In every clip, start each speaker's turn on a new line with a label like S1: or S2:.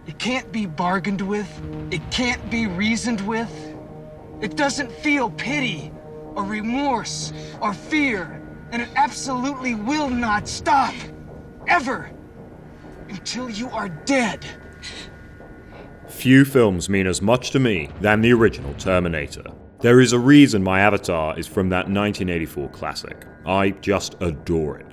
S1: It can't be bargained with. It can't be reasoned with. It doesn't feel pity or remorse or fear, and it absolutely will not stop, ever, until you are dead.
S2: Few films mean as much to me than the original Terminator. There is a reason my avatar is from that 1984 classic. I just adore it.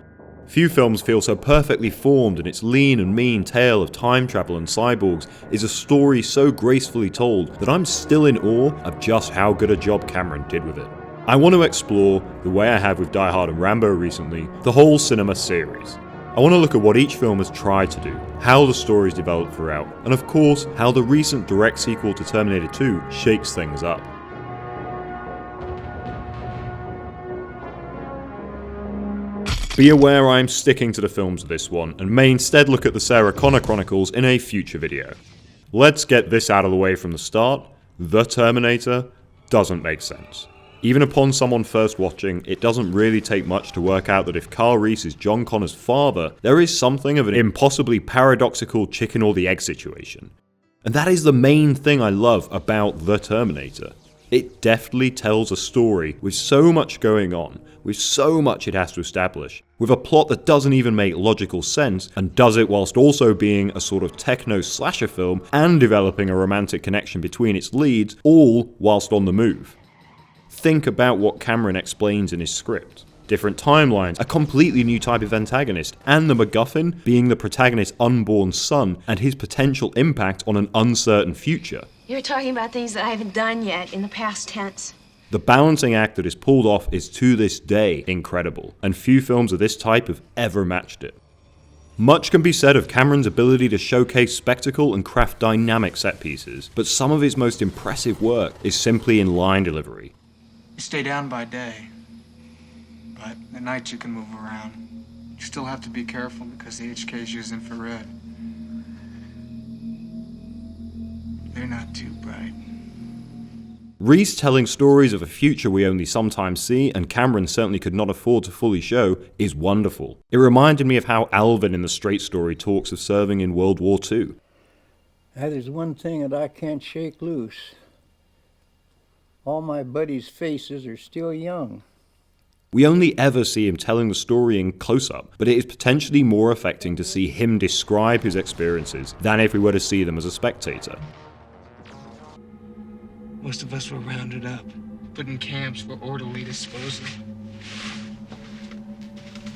S2: Few films feel so perfectly formed, and its lean and mean tale of time travel and cyborgs is a story so gracefully told that I'm still in awe of just how good a job Cameron did with it. I want to explore, the way I have with Die Hard and Rambo recently, the whole cinema series. I want to look at what each film has tried to do, how the stories develop throughout, and of course, how the recent direct sequel to Terminator 2 shakes things up. Be aware I'm sticking to the films of this one, and may instead look at the Sarah Connor Chronicles in a future video. Let's get this out of the way from the start: The Terminator doesn't make sense. Even upon someone first watching, it doesn't really take much to work out that if Kyle Reese is John Connor's father, there is something of an impossibly paradoxical chicken or the egg situation. And that is the main thing I love about The Terminator. It deftly tells a story with so much going on, with so much it has to establish, with a plot that doesn't even make logical sense, and does it whilst also being a sort of techno slasher film and developing a romantic connection between its leads, all whilst on the move. Think about what Cameron explains in his script. Different timelines, a completely new type of antagonist, and the MacGuffin being the protagonist's unborn son and his potential impact on an uncertain future.
S3: You're talking about things that I haven't done yet in the past tense.
S2: The balancing act that is pulled off is to this day incredible, and few films of this type have ever matched it. Much can be said of Cameron's ability to showcase spectacle and craft dynamic set pieces, but some of his most impressive work is simply in line delivery.
S1: You stay down by day, but at night you can move around. You still have to be careful because the HKs use infrared. They're not too bright.
S2: Reese telling stories of a future we only sometimes see, and Cameron certainly could not afford to fully show, is wonderful. It reminded me of how Alvin in The Straight Story talks of serving in World War II.
S4: That is one thing that I can't shake loose. All my buddies' faces are still young.
S2: We only ever see him telling the story in close-up, but it is potentially more affecting to see him describe his experiences than if we were to see them as a spectator.
S1: Most of us were rounded up, put in camps for orderly disposal.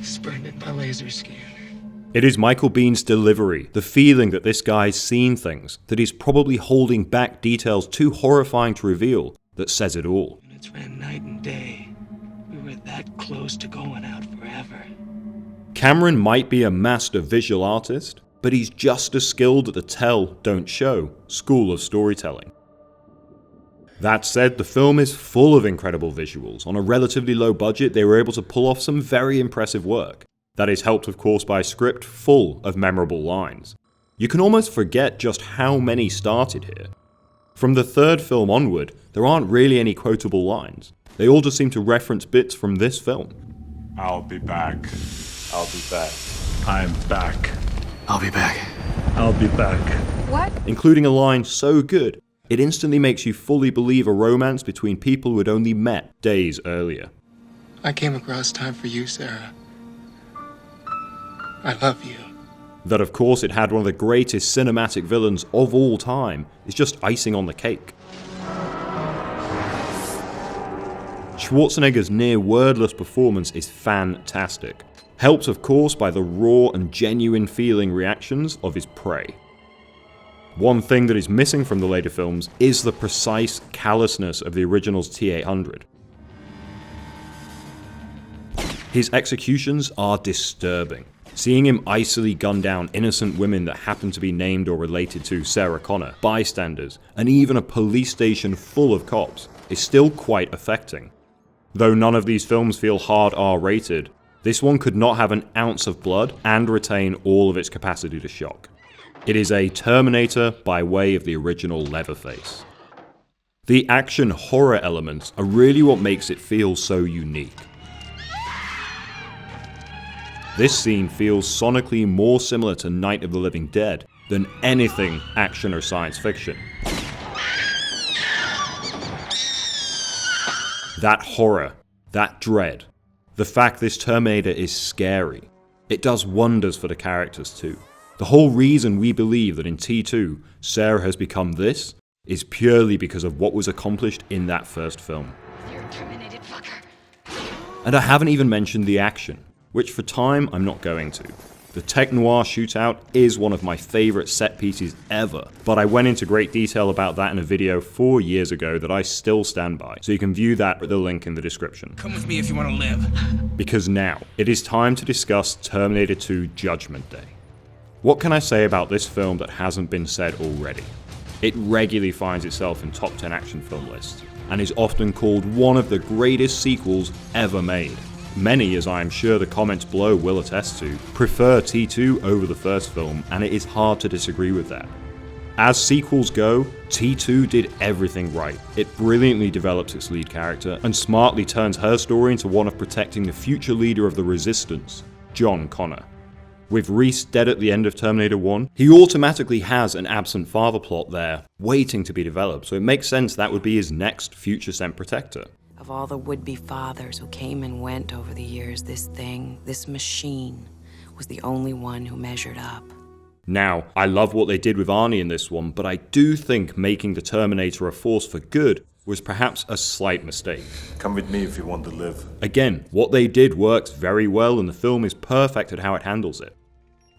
S1: Spurned in by laser scan.
S2: It is Michael Biehn's delivery, the feeling that this guy's seen things, that he's probably holding back details too horrifying to reveal, that says it all.
S1: It's ran night and day. We were that close to going out forever.
S2: Cameron might be a master visual artist, but he's just as skilled at the tell, don't show school of storytelling. That said, the film is full of incredible visuals. On a relatively low budget, they were able to pull off some very impressive work. That is helped, of course, by a script full of memorable lines. You can almost forget just how many started here. From the third film onward, there aren't really any quotable lines. They all just seem to reference bits from this film.
S5: I'll be back.
S2: I'll be back.
S5: I'm back.
S1: I'll be back.
S5: I'll be back.
S3: What?
S2: Including a line so good, it instantly makes you fully believe a romance between people who had only met days earlier.
S1: I came across time for you, Sarah. I love you.
S2: That of course it had one of the greatest cinematic villains of all time is just icing on the cake. Schwarzenegger's near wordless performance is fantastic, helped of course by the raw and genuine feeling reactions of his prey. One thing that is missing from the later films is the precise callousness of the original's T-800. His executions are disturbing. Seeing him icily gun down innocent women that happen to be named or related to Sarah Connor, bystanders, and even a police station full of cops is still quite affecting. Though none of these films feel hard R-rated, this one could not have an ounce of blood and retain all of its capacity to shock. It is a Terminator by way of the original Leatherface. The action horror elements are really what makes it feel so unique. This scene feels sonically more similar to Night of the Living Dead than anything action or science fiction. That horror, that dread, the fact this Terminator is scary, it does wonders for the characters too. The whole reason we believe that in T2, Sarah has become this is purely because of what was accomplished in that first film.
S3: You're a terminated fucker.
S2: And I haven't even mentioned the action, which for time I'm not going to. The tech noir shootout is one of my favourite set pieces ever, but I went into great detail about that in a video 4 years ago that I still stand by, so you can view that at the link in the description.
S1: Come with me if you want to live.
S2: Because now, it is time to discuss Terminator 2 Judgment Day. What can I say about this film that hasn't been said already? It regularly finds itself in top 10 action film lists, and is often called one of the greatest sequels ever made. Many, as I am sure the comments below will attest to, prefer T2 over the first film, and it is hard to disagree with that. As sequels go, T2 did everything right. It brilliantly develops its lead character, and smartly turns her story into one of protecting the future leader of the Resistance, John Connor. With Reese dead at the end of Terminator 1, he automatically has an absent father plot there, waiting to be developed, so it makes sense that would be his next future sent protector.
S6: Of all the would-be fathers who came and went over the years, this machine, was the only one who measured up.
S2: Now, I love what they did with Arnie in this one, but I do think making the Terminator a force for good was perhaps a slight mistake.
S5: Come with me if you want to live.
S2: Again, what they did works very well and the film is perfect at how it handles it.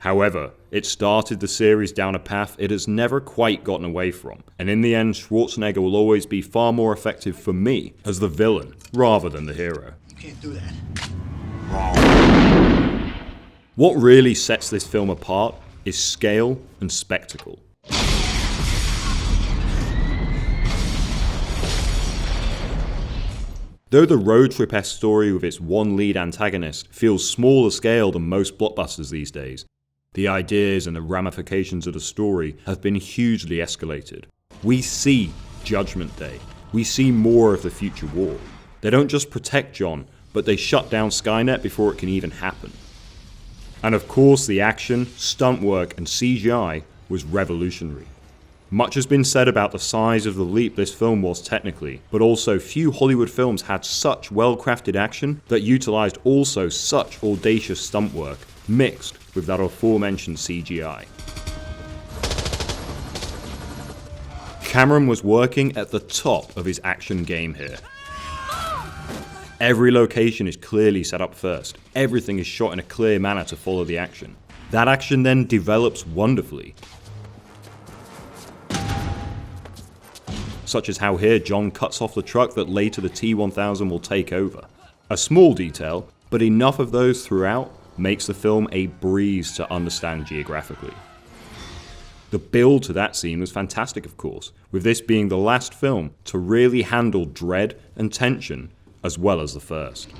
S2: However, it started the series down a path it has never quite gotten away from, and in the end Schwarzenegger will always be far more effective for me as the villain rather than the hero.
S1: You can't do that.
S5: Wrong.
S2: What really sets this film apart is scale and spectacle. Though the road trip-esque story with its one lead antagonist feels smaller scale than most blockbusters these days, the ideas and the ramifications of the story have been hugely escalated. We see Judgment Day. We see more of the future war. They don't just protect John, but they shut down Skynet before it can even happen. And of course the action, stunt work and CGI was revolutionary. Much has been said about the size of the leap this film was technically, but also few Hollywood films had such well-crafted action that utilised also such audacious stunt work, mixed with that aforementioned CGI. Cameron was working at the top of his action game here. Every location is clearly set up first. Everything is shot in a clear manner to follow the action. That action then develops wonderfully. Such as how here John cuts off the truck that later the T-1000 will take over. A small detail, but enough of those throughout makes the film a breeze to understand geographically. The build to that scene was fantastic of course, with this being the last film to really handle dread and tension as well as the first.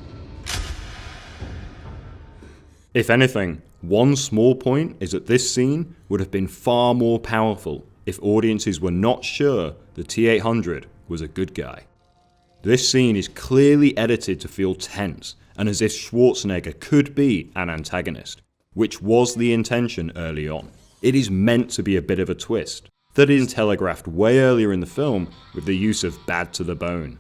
S2: If anything, one small point is that this scene would have been far more powerful if audiences were not sure the T-800 was a good guy. This scene is clearly edited to feel tense and as if Schwarzenegger could be an antagonist, which was the intention early on. It is meant to be a bit of a twist that is telegraphed way earlier in the film with the use of bad to the bone.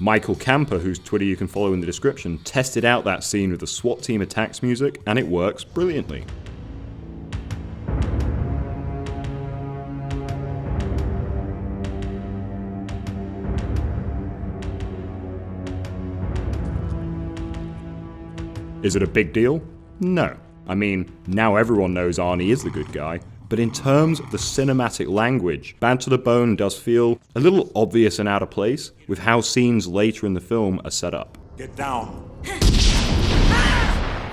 S2: Michael Camper, whose Twitter you can follow in the description, tested out that scene with the SWAT team attacks music, and it works brilliantly. Is it a big deal? No. I mean, now everyone knows Arnie is the good guy, but in terms of the cinematic language, Bad to the Bone does feel a little obvious and out of place with how scenes later in the film are set up.
S5: Get down.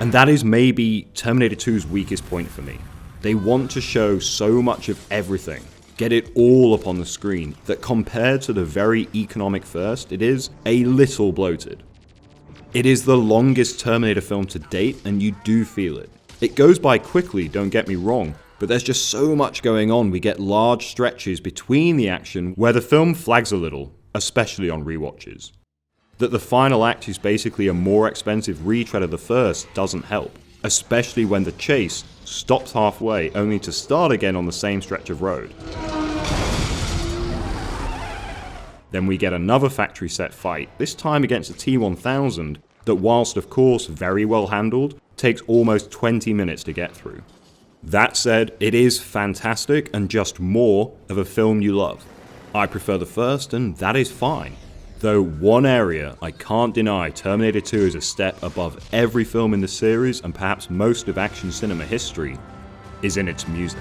S2: And that is maybe Terminator 2's weakest point for me. They want to show so much of everything, get it all up on the screen, that compared to the very economic first, it is a little bloated. It is the longest Terminator film to date, and you do feel it. It goes by quickly, don't get me wrong, but there's just so much going on, we get large stretches between the action where the film flags a little, especially on rewatches. That the final act is basically a more expensive retread of the first doesn't help, especially when the chase stops halfway only to start again on the same stretch of road. Then we get another factory set fight, this time against a T-1000 that, whilst of course very well handled, takes almost 20 minutes to get through. That said, it is fantastic and just more of a film you love. I prefer the first, and that is fine. Though one area I can't deny Terminator 2 is a step above every film in the series and perhaps most of action cinema history is in its music.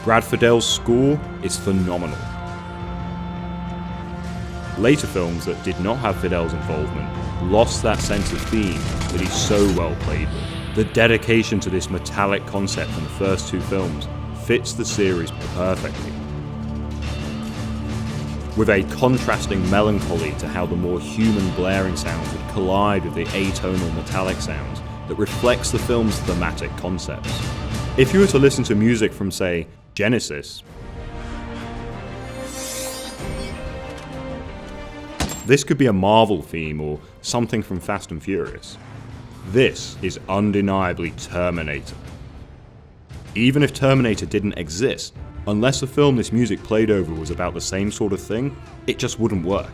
S2: Brad Fiedel's score is phenomenal. Later films that did not have Fiedel's involvement lost that sense of theme that he's so well played with. The dedication to this metallic concept in the first two films fits the series perfectly. With a contrasting melancholy to how the more human blaring sounds would collide with the atonal metallic sounds that reflects the film's thematic concepts. If you were to listen to music from, say, Genisys, this could be a Marvel theme or something from Fast and Furious. This is undeniably Terminator. Even if Terminator didn't exist, unless the film this music played over was about the same sort of thing, it just wouldn't work.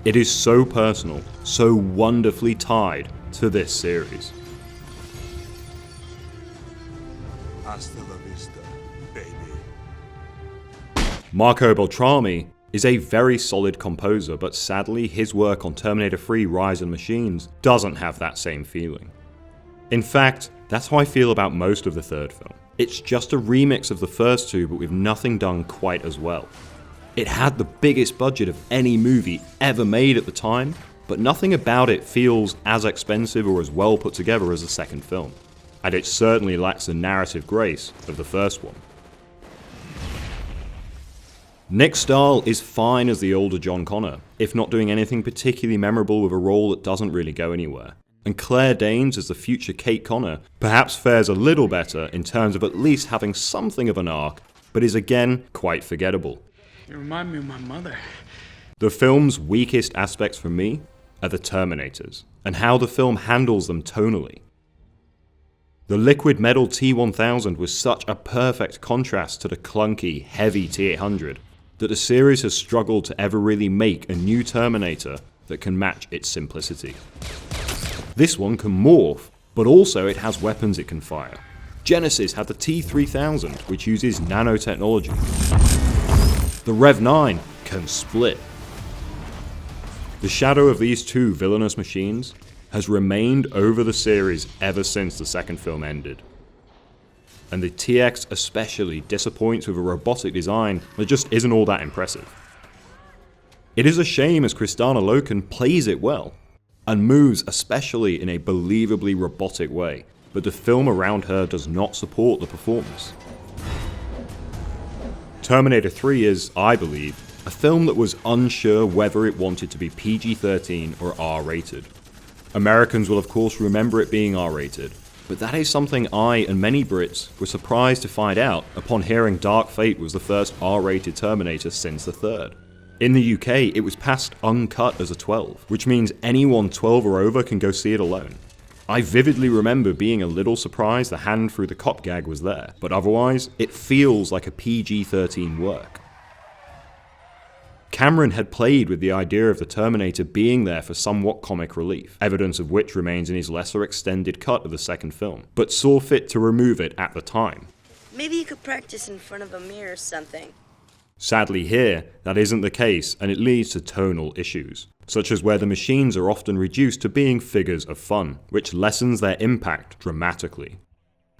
S2: It is so personal, so wonderfully tied to this series.
S5: Hasta la vista, baby.
S2: Marco Beltrami is a very solid composer, but sadly his work on Terminator 3 Rise of the Machines doesn't have that same feeling. In fact, that's how I feel about most of the third film. It's just a remix of the first two, but with nothing done quite as well. It had the biggest budget of any movie ever made at the time, but nothing about it feels as expensive or as well put together as the second film. And it certainly lacks the narrative grace of the first one. Nick Stahl is fine as the older John Connor, if not doing anything particularly memorable with a role that doesn't really go anywhere. And Claire Danes as the future Kate Connor perhaps fares a little better in terms of at least having something of an arc, but is again quite forgettable.
S1: You remind me of my mother.
S2: The film's weakest aspects for me are the Terminators, and how the film handles them tonally. The liquid metal T-1000 was such a perfect contrast to the clunky, heavy T-800, that the series has struggled to ever really make a new Terminator that can match its simplicity. This one can morph, but also it has weapons it can fire. Genisys had the T-3000, which uses nanotechnology. The Rev-9 can split. The shadow of these two villainous machines has remained over the series ever since the second film ended. And the TX especially disappoints with a robotic design that just isn't all that impressive. It is a shame as Kristanna Loken plays it well, and moves especially in a believably robotic way, but the film around her does not support the performance. Terminator 3 is, I believe, a film that was unsure whether it wanted to be PG-13 or R-rated. Americans will of course remember it being R-rated, but that is something I and many Brits were surprised to find out upon hearing Dark Fate was the first R-rated Terminator since the third. In the UK, it was passed uncut as a 12, which means anyone 12 or over can go see it alone. I vividly remember being a little surprised the hand through the cop gag was there, but otherwise, it feels like a PG-13 work. Cameron had played with the idea of the Terminator being there for somewhat comic relief, evidence of which remains in his lesser extended cut of the second film, but saw fit to remove it at the time.
S7: Maybe you could practice in front of a mirror or something.
S2: Sadly here, that isn't the case, and it leads to tonal issues, such as where the machines are often reduced to being figures of fun, which lessens their impact dramatically.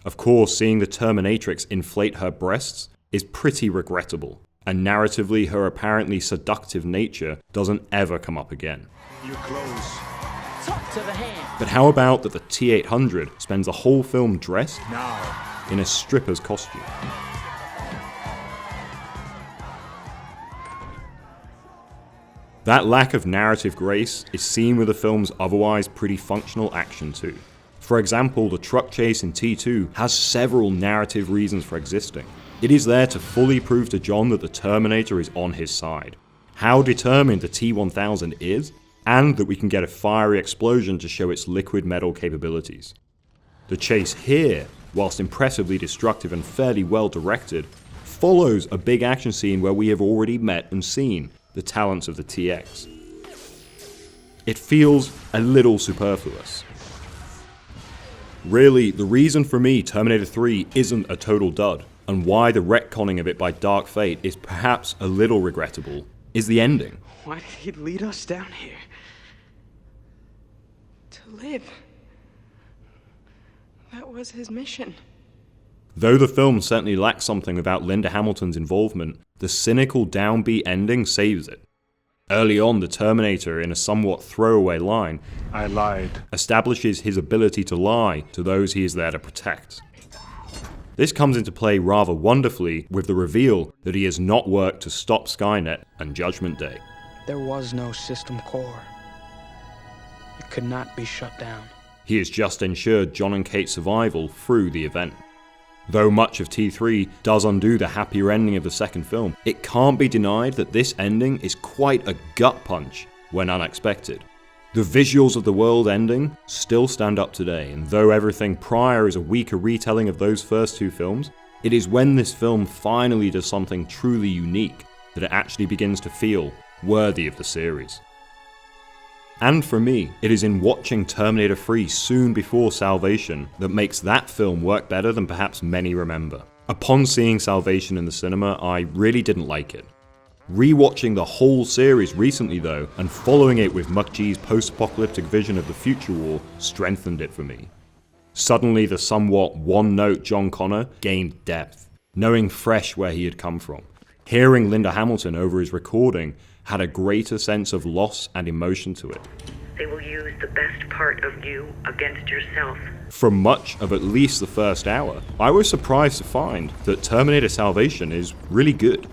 S2: Of course, seeing the Terminatrix inflate her breasts is pretty regrettable, and narratively her apparently seductive nature doesn't ever come up again.
S5: You're close.
S7: Talk to the hand.
S2: But how about that the T-800 spends the whole film dressed
S5: Now.
S2: in a stripper's costume? That lack of narrative grace is seen with the film's otherwise pretty functional action too. For example, the truck chase in T2 has several narrative reasons for existing. It is there to fully prove to John that the Terminator is on his side. how determined the T-1000 is, and that we can get a fiery explosion to show its liquid metal capabilities. The chase here, whilst impressively destructive and fairly well directed, follows a big action scene where we have already met and seen the talents of the TX. It feels a little superfluous. Really, the reason for me Terminator 3 isn't a total dud, and why the retconning of it by Dark Fate is perhaps a little regrettable, is the ending.
S1: Why did he lead us down here? To live. That was his mission.
S2: Though the film certainly lacks something without Linda Hamilton's involvement, the cynical downbeat ending saves it. Early on, the Terminator, in a somewhat throwaway line,
S5: I lied.
S2: establishes his ability to lie to those he is there to protect. This comes into play rather wonderfully with the reveal that he has not worked to stop Skynet and Judgment Day.
S1: There was no system core. It could not be shut down.
S2: He has just ensured John and Kate's survival through the event. Though much of T3 does undo the happier ending of the second film, it can't be denied that this ending is quite a gut punch when unexpected. The visuals of the world ending still stand up today, and though everything prior is a weaker retelling of those first two films, it is when this film finally does something truly unique that it actually begins to feel worthy of the series. And for me, it is in watching Terminator 3 soon before Salvation that makes that film work better than perhaps many remember. Upon seeing Salvation in the cinema, I really didn't like it. Rewatching the whole series recently though, and following it with McGee's post-apocalyptic vision of the future war, strengthened it for me. Suddenly the somewhat one-note John Connor gained depth, knowing fresh where he had come from. Hearing Linda Hamilton over his recording had a greater sense of loss and emotion to it.
S8: They will use the best part of you against yourself.
S2: From much of at least the first hour, I was surprised to find that Terminator Salvation is really good.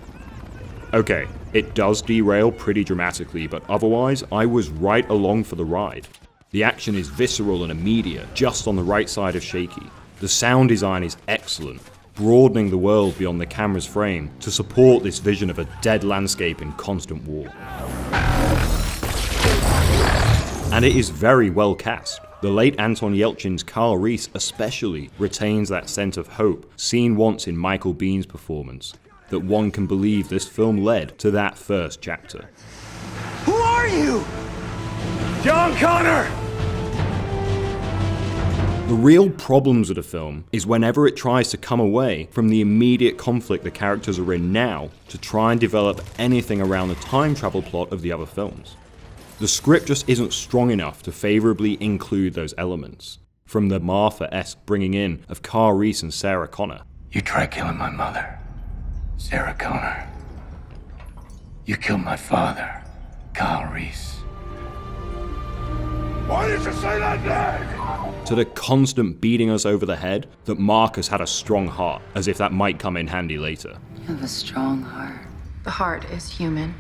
S2: Okay, it does derail pretty dramatically, but otherwise I was right along for the ride. The action is visceral and immediate, just on the right side of shaky. The sound design is excellent, broadening the world beyond the camera's frame to support this vision of a dead landscape in constant war. And it is very well cast. The late Anton Yelchin's Kyle Reese especially retains that sense of hope seen once in Michael Biehn's performance, that one can believe this film led to that first chapter.
S1: Who are you? John Connor!
S2: The real problems of the film is whenever it tries to come away from the immediate conflict the characters are in now to try and develop anything around the time travel plot of the other films. The script just isn't strong enough to favourably include those elements. From the Martha-esque bringing in of Kyle Reese and Sarah Connor.
S9: You tried killing my mother, Sarah Connor. You killed my father, Kyle Reese.
S5: Why did you say that name?
S2: To the constant beating us over the head that Marcus had a strong heart, as if that might come in handy later.
S6: You have a strong heart.
S3: The heart is human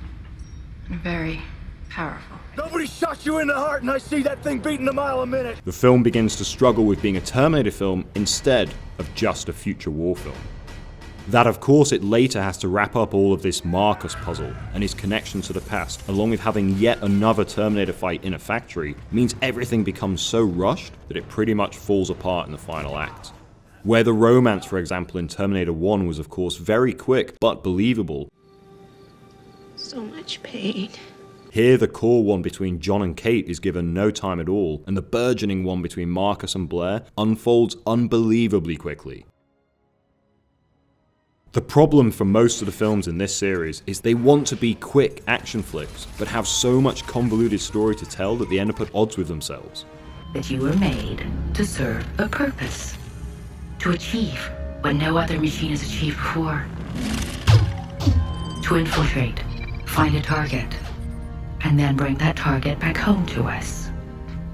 S3: and very powerful.
S5: Nobody shot you in the heart and I see that thing beating a mile a minute.
S2: The film begins to struggle with being a Terminator film instead of just a future war film. That of course it later has to wrap up all of this Marcus puzzle and his connection to the past, along with having yet another Terminator fight in a factory, means everything becomes so rushed that it pretty much falls apart in the final act. Where the romance, for example, in Terminator 1 was of course very quick but believable,
S3: So much pain.
S2: here the core one between John and Kate is given no time at all, and the burgeoning one between Marcus and Blair unfolds unbelievably quickly. The problem for most of the films in this series is they want to be quick action flicks, but have so much convoluted story to tell that they end up at odds with themselves.
S8: That you were made to serve a purpose. To achieve what no other machine has achieved before. To infiltrate, find a target, and then bring that target back home to us.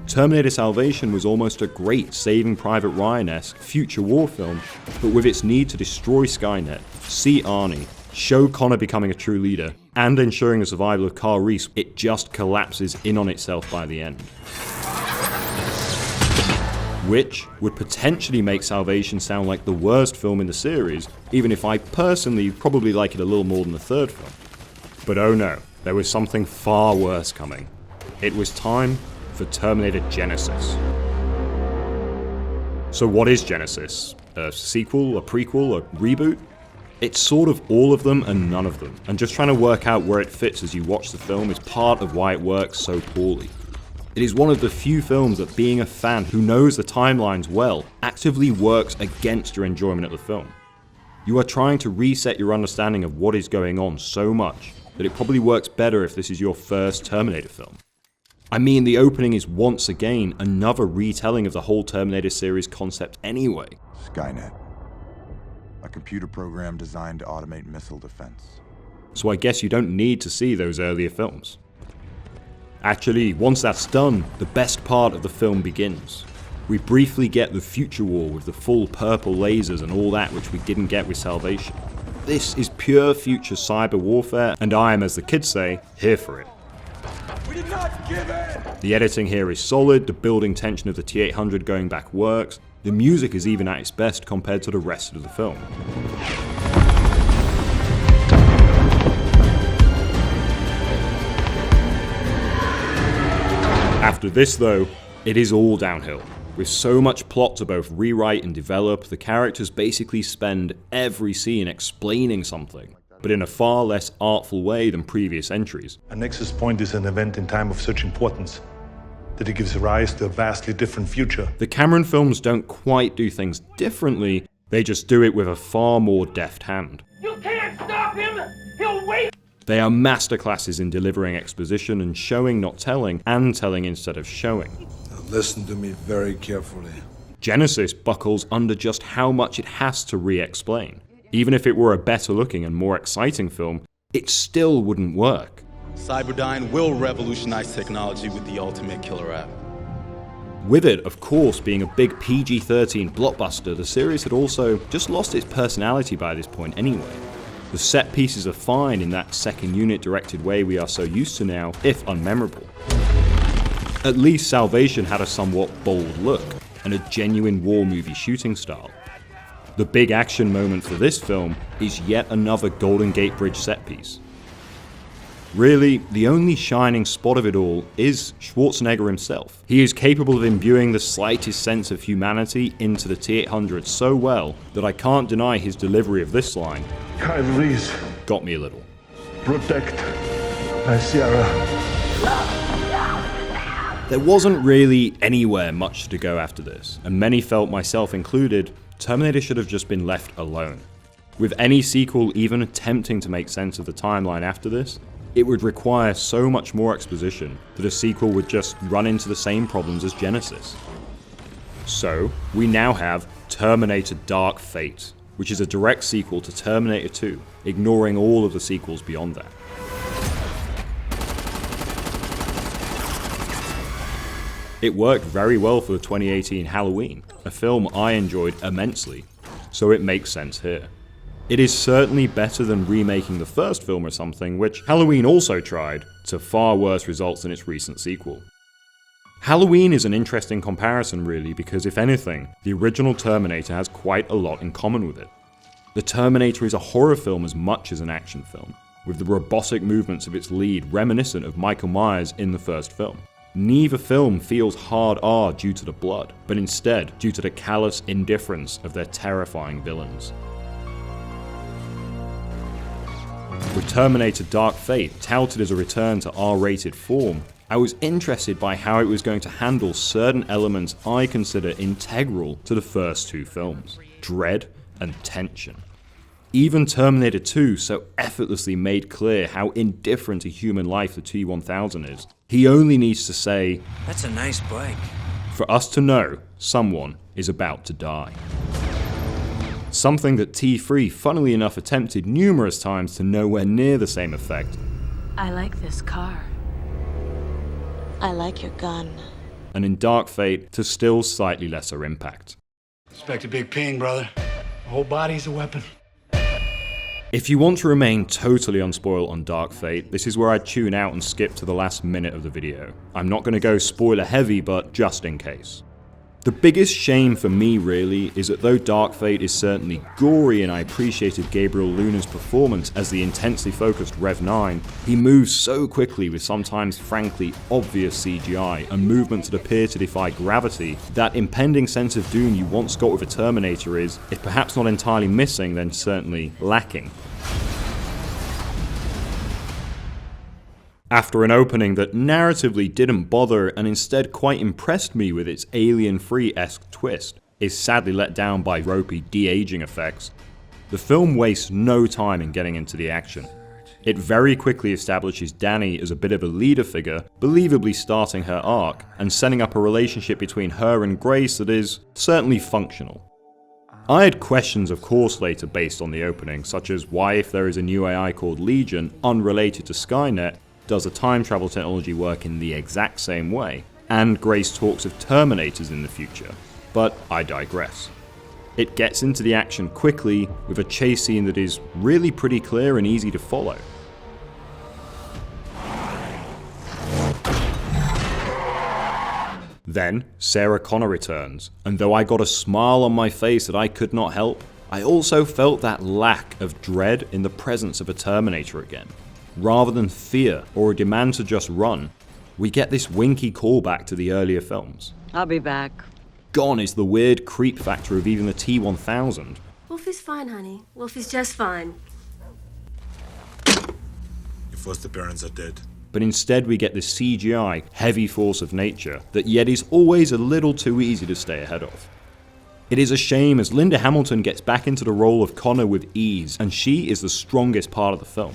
S2: Terminator Salvation was almost a great Saving Private Ryan-esque future war film, but with its need to destroy Skynet, see Arnie, show Connor becoming a true leader, and ensuring the survival of Kyle Reese, it just collapses in on itself by the end. Which would potentially make Salvation sound like the worst film in the series, even if I personally probably like it a little more than the third film. But oh no, there was something far worse coming. It was time for Terminator Genisys. So what is Genisys? A sequel, a prequel, a reboot? It's sort of all of them and none of them, and just trying to work out where it fits as you watch the film is part of why it works so poorly. It is one of the few films that being a fan who knows the timelines well actively works against your enjoyment of the film. You are trying to reset your understanding of what is going on so much that it probably works better if this is your first Terminator film. I mean, the opening is once again another retelling of the whole Terminator series concept anyway.
S10: Skynet. A computer program designed to automate missile defense.
S2: So I guess you don't need to see those earlier films. Actually, once that's done, the best part of the film begins. We briefly get the future war with the full purple lasers and all that which we didn't get with Salvation. This is pure future cyber warfare, and I am, as the kids say, here for it.
S5: We did not give in!
S2: The editing here is solid, the building tension of the T-800 going back works, the music is even at its best compared to the rest of the film. After this though, it is all downhill. With so much plot to both rewrite and develop, the characters basically spend every scene explaining something, but in a far less artful way than previous entries.
S11: A nexus point is an event in time of such importance that it gives rise to a vastly different future.
S2: The Cameron films don't quite do things differently, they just do it with a far more deft hand.
S12: You can't stop him! He'll wait!
S2: They are masterclasses in delivering exposition and showing not telling, and telling instead of showing.
S13: Now listen to me very carefully.
S2: Genisys buckles under just how much it has to re-explain. Even if it were a better looking and more exciting film, it still wouldn't work.
S14: Cyberdyne will revolutionize technology with the ultimate killer app.
S2: With it, of course, being a big PG-13 blockbuster, the series had also just lost its personality by this point anyway. The set pieces are fine in that second unit directed way we are so used to now, if unmemorable. At least Salvation had a somewhat bold look, and a genuine war movie shooting style. The big action moment for this film is yet another Golden Gate Bridge set piece. Really, the only shining spot of it all is Schwarzenegger himself. He is capable of imbuing the slightest sense of humanity into the T-800 so well that I can't deny his delivery of this line got me a little.
S11: Protect my Sierra.
S2: There wasn't really anywhere much to go after this, and many felt, myself included, Terminator should have just been left alone. With any sequel even attempting to make sense of the timeline after this, it would require so much more exposition that a sequel would just run into the same problems as Genisys. So, we now have Terminator Dark Fate, which is a direct sequel to Terminator 2, ignoring all of the sequels beyond that. It worked very well for the 2018 Halloween, a film I enjoyed immensely, so it makes sense here. It is certainly better than remaking the first film or something, which Halloween also tried, to far worse results than its recent sequel. Halloween is an interesting comparison really, because if anything, the original Terminator has quite a lot in common with it. The Terminator is a horror film as much as an action film, with the robotic movements of its lead reminiscent of Michael Myers in the first film. Neither film feels hard-R due to the blood, but instead due to the callous indifference of their terrifying villains. With Terminator Dark Fate touted as a return to R-rated form, I was interested by how it was going to handle certain elements I consider integral to the first two films: dread and tension. Even Terminator 2 so effortlessly made clear how indifferent to human life the T-1000 is. He only needs to say,
S15: "That's a nice bike,"
S2: for us to know someone is about to die. Something that T3 funnily enough attempted numerous times to nowhere near the same effect.
S3: I like this car.
S7: I like your gun.
S2: And in Dark Fate, to still slightly lesser impact.
S5: Expect a big ping, brother. The whole body's a weapon.
S2: If you want to remain totally unspoiled on Dark Fate, this is where I'd tune out and skip to the last minute of the video. I'm not going to go spoiler heavy, but just in case. The biggest shame for me really is that though Dark Fate is certainly gory and I appreciated Gabriel Luna's performance as the intensely focused Rev 9, he moves so quickly with sometimes frankly obvious CGI and movements that appear to defy gravity, that impending sense of doom you once got with a Terminator is, if perhaps not entirely missing, then certainly lacking. After an opening that narratively didn't bother and instead quite impressed me with its Alien Free-esque twist, is sadly let down by ropey de-aging effects, the film wastes no time in getting into the action. It very quickly establishes Danny as a bit of a leader figure, believably starting her arc, and setting up a relationship between her and Grace that is certainly functional. I had questions of course later based on the opening, such as why if there is a new AI called Legion, unrelated to Skynet, does the time travel technology work in the exact same way, and Grace talks of Terminators in the future, but I digress. It gets into the action quickly with a chase scene that is really pretty clear and easy to follow. Then, Sarah Connor returns, and though I got a smile on my face that I could not help, I also felt that lack of dread in the presence of a Terminator again. Rather than fear or a demand to just run, we get this winky callback to the earlier films.
S15: I'll be back.
S2: Gone is the weird creep factor of even the T-1000.
S16: Wolfie's fine, honey. Wolfie's just fine.
S13: Your first appearance are dead.
S2: But instead we get this CGI, heavy force of nature that yet is always a little too easy to stay ahead of. It is a shame as Linda Hamilton gets back into the role of Connor with ease, and she is the strongest part of the film.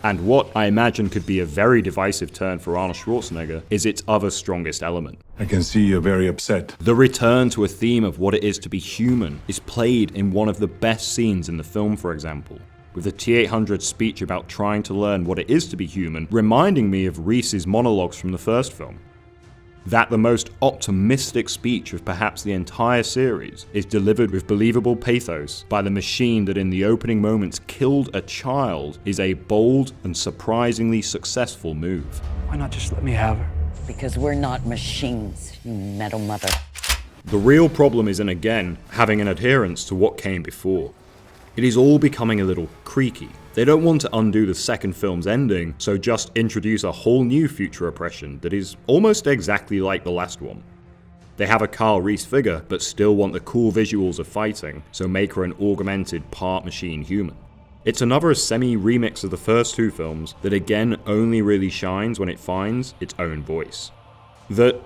S2: And what I imagine could be a very divisive turn for Arnold Schwarzenegger is its other strongest element.
S13: I can see you're very upset.
S2: The return to a theme of what it is to be human is played in one of the best scenes in the film, for example, with the T-800 speech about trying to learn what it is to be human, reminding me of Reese's monologues from the first film. That the most optimistic speech of perhaps the entire series is delivered with believable pathos by the machine that in the opening moments killed a child is a bold and surprisingly successful move.
S1: Why not just let me have her?
S15: Because we're not machines, you metal mother.
S2: The real problem is in again having an adherence to what came before. It is all becoming a little creaky. They don't want to undo the second film's ending, so just introduce a whole new future oppression that is almost exactly like the last one. They have a Kyle Reese figure, but still want the cool visuals of fighting, so make her an augmented part machine human. It's another semi-remix of the first two films that again only really shines when it finds its own voice.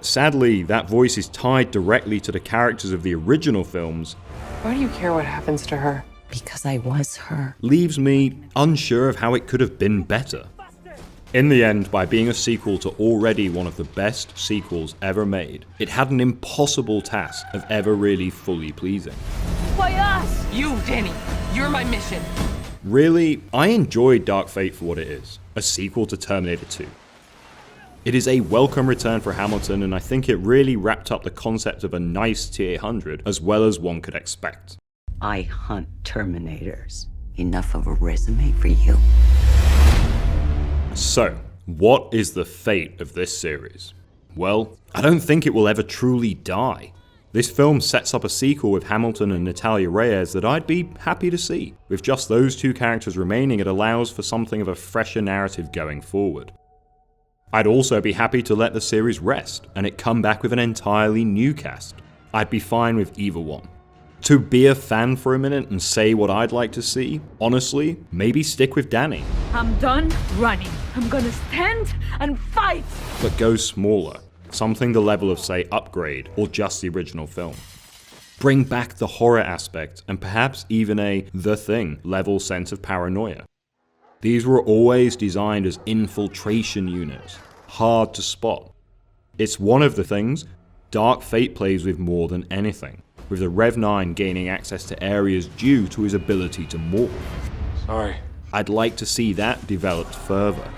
S2: Sadly, that voice is tied directly to the characters of the original films.
S17: Why do you care what happens to her?
S15: Because I was her.
S2: Leaves me unsure of how it could have been better. In the end, by being a sequel to already one of the best sequels ever made, it had an impossible task of ever really fully pleasing.
S12: By us! You, Danny. You're my mission.
S2: Really, I enjoyed Dark Fate for what it is, a sequel to Terminator 2. It is a welcome return for Hamilton, and I think it really wrapped up the concept of a nice T-800 as well as one could expect.
S15: I hunt Terminators. Enough of a resume for you.
S2: So, what is the fate of this series? Well, I don't think it will ever truly die. This film sets up a sequel with Hamilton and Natalia Reyes that I'd be happy to see. With just those two characters remaining, it allows for something of a fresher narrative going forward. I'd also be happy to let the series rest, and it come back with an entirely new cast. I'd be fine with either one. To be a fan for a minute and say what I'd like to see, honestly, maybe stick with Danny.
S12: I'm done running. I'm gonna stand and fight!
S2: But go smaller. Something the level of, say, Upgrade or just the original film. Bring back the horror aspect and perhaps even a The Thing level sense of paranoia. These were always designed as infiltration units, hard to spot. It's one of the things Dark Fate plays with more than anything, with the Rev 9 gaining access to areas due to his ability to morph.
S1: Sorry.
S2: I'd like to see that developed further.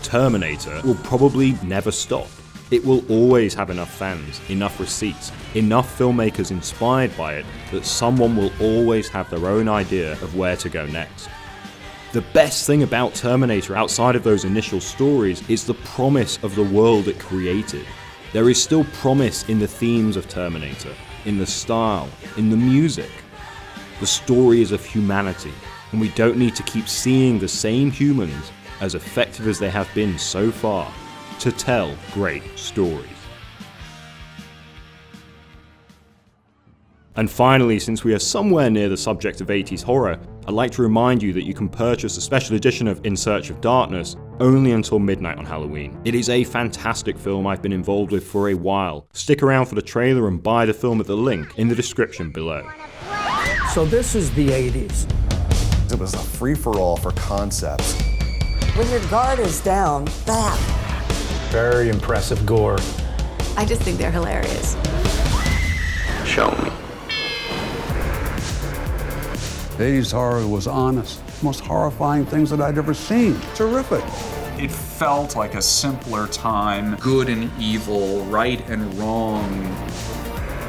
S2: Terminator will probably never stop. It will always have enough fans, enough receipts, enough filmmakers inspired by it that someone will always have their own idea of where to go next. The best thing about Terminator outside of those initial stories is the promise of the world it created. There is still promise in the themes of Terminator, in the style, in the music. The story is of humanity, and we don't need to keep seeing the same humans, as effective as they have been so far, to tell great stories. And finally, since we are somewhere near the subject of 80s horror, I'd like to remind you that you can purchase a special edition of In Search of Darkness only until midnight on Halloween. It is a fantastic film I've been involved with for a while. Stick around for the trailer and buy the film at the link in the description below.
S18: So this is the 80s.
S19: It was a free-for-all for concepts.
S20: When your guard is down, bam.
S18: Very impressive gore.
S3: I just think they're hilarious.
S9: Show me.
S21: 80s horror was honest. Most horrifying things that I'd ever seen. Terrific.
S22: It felt like a simpler time. Good and evil, right and wrong.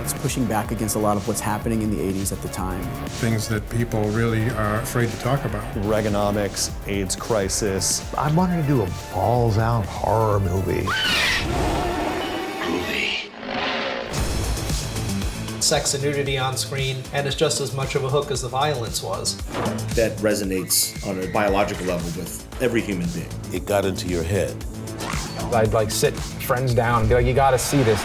S23: It's pushing back against a lot of what's happening in the 80s at the time.
S24: Things that people really are afraid to talk about.
S19: Reaganomics, AIDS crisis.
S25: I wanted to do a balls-out horror movie.
S26: Sex and nudity on screen, and it's just as much of a hook as the violence was.
S27: That resonates on a biological level with every human being.
S28: It got into your head.
S29: I'd like sit friends down and be like, you gotta see this.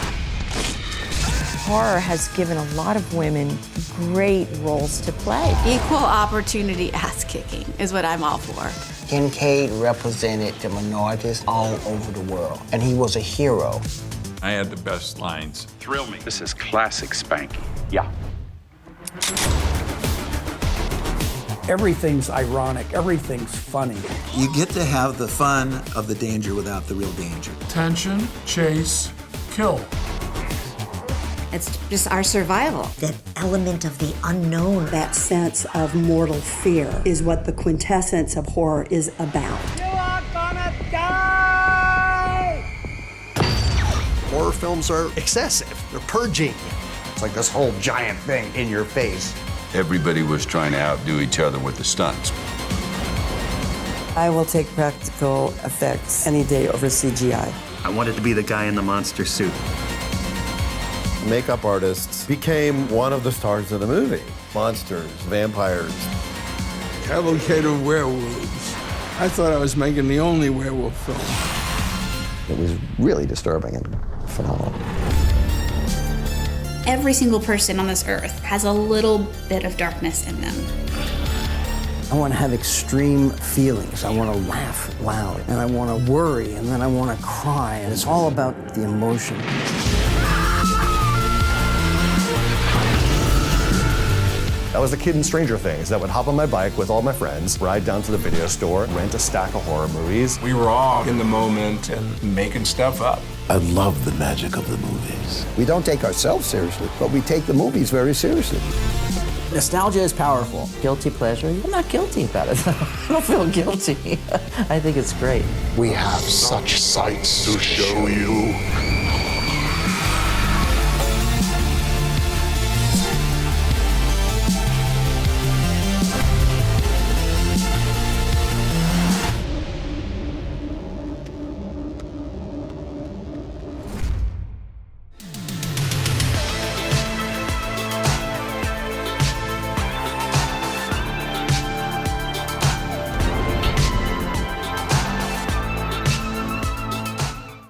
S30: Horror has given a lot of women great roles to play.
S3: Equal opportunity ass-kicking is what I'm all for.
S31: Kincaid represented the minorities all over the world, and he was a hero.
S32: I had the best lines.
S33: Thrill me. This is classic Spanky.
S32: Yeah.
S18: Everything's ironic, everything's funny.
S34: You get to have the fun of the danger without the real danger.
S35: Tension, chase, kill.
S36: It's just our survival.
S37: That element of the unknown, that sense of mortal fear, is what the quintessence of horror is about.
S18: You are gonna die!
S38: Horror films are excessive. They're purging. It's like this whole giant thing in your face.
S9: Everybody was trying to outdo each other with the stunts.
S39: I will take practical effects any day over CGI.
S25: I wanted to be the guy in the monster suit.
S19: Makeup artists became one of the stars of the movie. Monsters, vampires.
S25: Cavalcade of werewolves. I thought I was making the only werewolf film.
S31: It was really disturbing and phenomenal.
S40: Every single person on this earth has a little bit of darkness in them.
S18: I want to have extreme feelings. I want to laugh loud, and I want to worry, and then I want to cry, and it's all about the emotion.
S19: I was a kid in Stranger Things that would hop on my bike with all my friends, ride down to the video store, rent a stack of horror movies.
S32: We were all in the moment and making stuff up.
S25: I love the magic of the movies.
S31: We don't take ourselves seriously, but we take the movies very seriously.
S23: Nostalgia is powerful.
S15: Guilty pleasure? I'm not guilty about it. I don't feel guilty. I think it's great.
S25: We have such sights to show you.